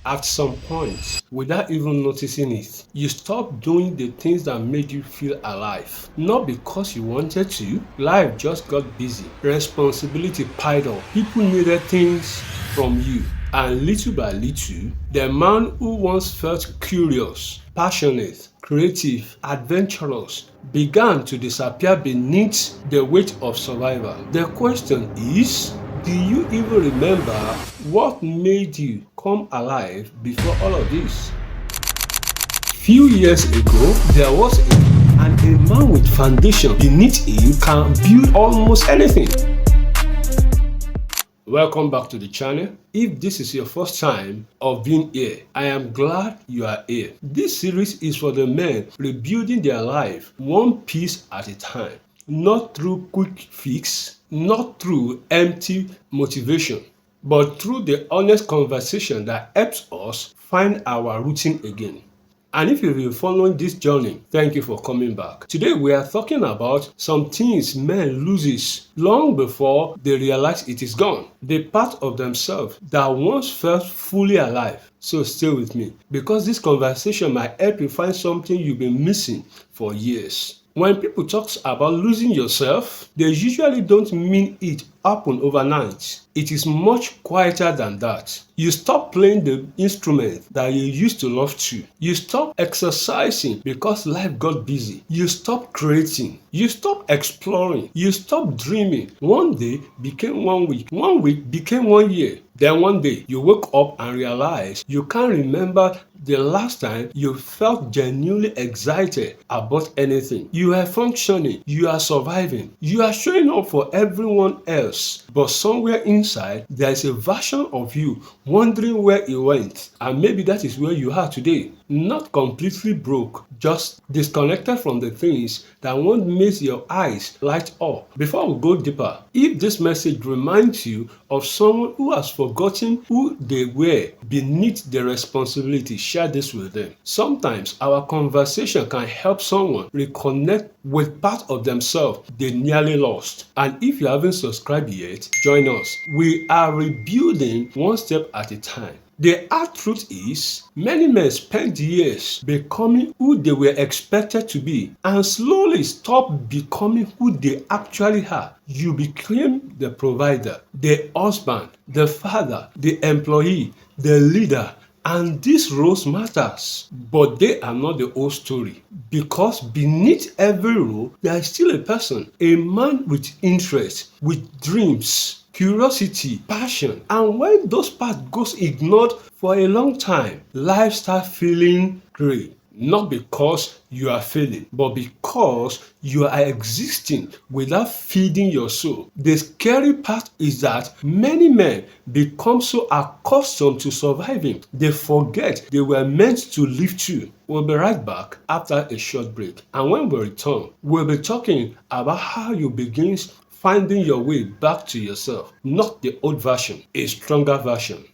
At some point, without even noticing it, you stopped doing the things that made you feel alive. Not because you wanted to, life just got busy. Responsibility piled up. People needed things from you. And little by little, the man who once felt curious, passionate, creative, adventurous began to disappear beneath the weight of survival. The question is, do you even remember what made you come alive before all of this? Few years ago, there was a man with foundation beneath him can build almost anything. Welcome back to the channel. If this is your first time of being here, I am glad you are here. This series is for the men rebuilding their life one piece at a time, not through quick fix, not through empty motivation, but through the honest conversation that helps us find our routine again. And if you've been following this journey, thank you for coming back. Today we are talking about some things men loses long before they realize it is gone. The part of themselves that once felt fully alive. So stay with me, because this conversation might help you find something you've been missing for years. When people talk about losing yourself, they usually don't mean it happen overnight. It is much quieter than that. You stop playing the instrument that you used to love to. You stop exercising because life got busy. You stop creating. You stop exploring. You stop dreaming. One day became 1 week. 1 week became 1 year. Then one day you wake up and realize you can't remember the last time you felt genuinely excited about anything. You are functioning, you are surviving, you are showing up for everyone else, but somewhere inside there is a version of you wondering where it went. And maybe that is where you are today. Not completely broke, just disconnected from the things that won't make your eyes light up. Before we go deeper, if this message reminds you of someone who has forgotten who they were beneath the responsibility, share this with them. Sometimes our conversation can help someone reconnect with part of themselves they nearly lost. And if you haven't subscribed yet, join us. We are rebuilding one step at a time. The hard truth is, many men spend years becoming who they were expected to be and slowly stop becoming who they actually are. You became the provider, the husband, the father, the employee, the leader, and these roles matters, but they are not the whole story, because beneath every role there is still a person, a man with interest, with dreams, curiosity, passion. And when those parts goes ignored for a long time, life starts feeling gray. Not because you are failing, but because you are existing without feeding your soul. The scary part is that many men become so accustomed to surviving, they forget they were meant to live too. We'll be right back after a short break. And when we return, we'll be talking about how you begin finding your way back to yourself, not the old version, a stronger version.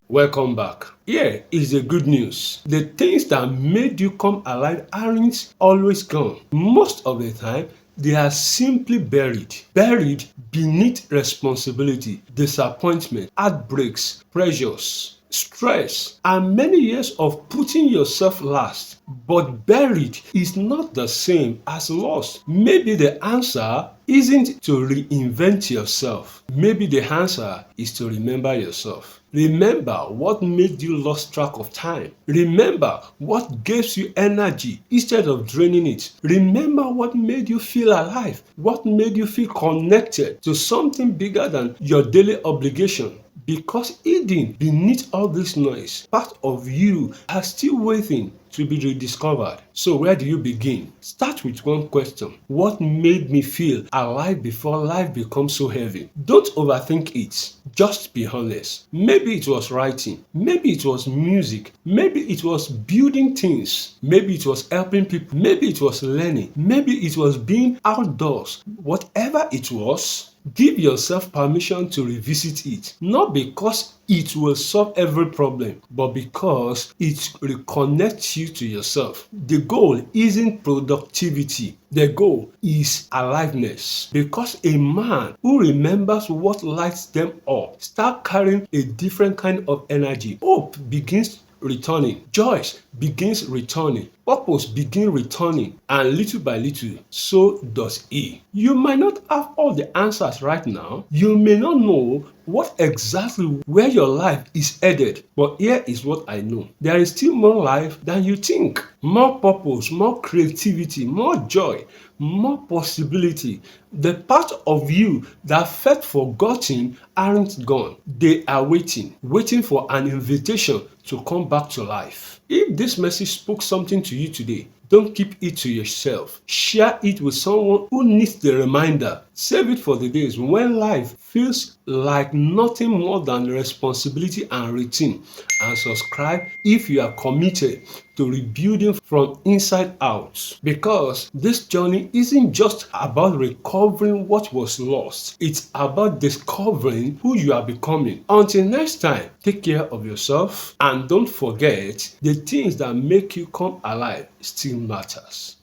Welcome back. Here is the good news. The things that made you come alive aren't always gone. Most of the time, they are simply buried beneath responsibility, disappointment, heartbreaks, pressures, stress, and many years of putting yourself last. But buried is not the same as lost. Maybe the answer isn't to reinvent yourself. Maybe the answer is to remember yourself. Remember what made you lost track of time. Remember what gives you energy instead of draining it. Remember what made you feel alive. What made you feel connected to something bigger than your daily obligation. Because hidden beneath all this noise, part of you are still waiting to be rediscovered. So where do you begin? Start with one question. What made me feel alive before life becomes so heavy? Don't overthink it. Just be honest. Maybe it was writing. Maybe it was music. Maybe it was building things. Maybe it was helping people. Maybe it was learning. Maybe it was being outdoors. Whatever it was, Give yourself permission to revisit it, not because it will solve every problem, but because it reconnects you to yourself. The goal isn't productivity. The goal is aliveness. Because a man who remembers what lights them up start carrying a different kind of energy. Hope begins returning. Joy begins returning. Purpose begins returning. And little by little, so does he. You might not have all the answers right now. You may not know what exactly where your life is headed. But here is what I know. There is still more life than you think. More purpose, more creativity, more joy, more possibility. The part of you that felt forgotten aren't gone. They are waiting for an invitation to come back to life. If this message spoke something to you today, don't keep it to yourself. Share it with someone who needs the reminder. Save it for the days when life feels like nothing more than responsibility and routine. And subscribe if you are committed to rebuilding from inside out. Because this journey isn't just about recovering what was lost. It's about discovering who you are becoming. Until next time, take care of yourself and don't forget the things that make you come alive still matters.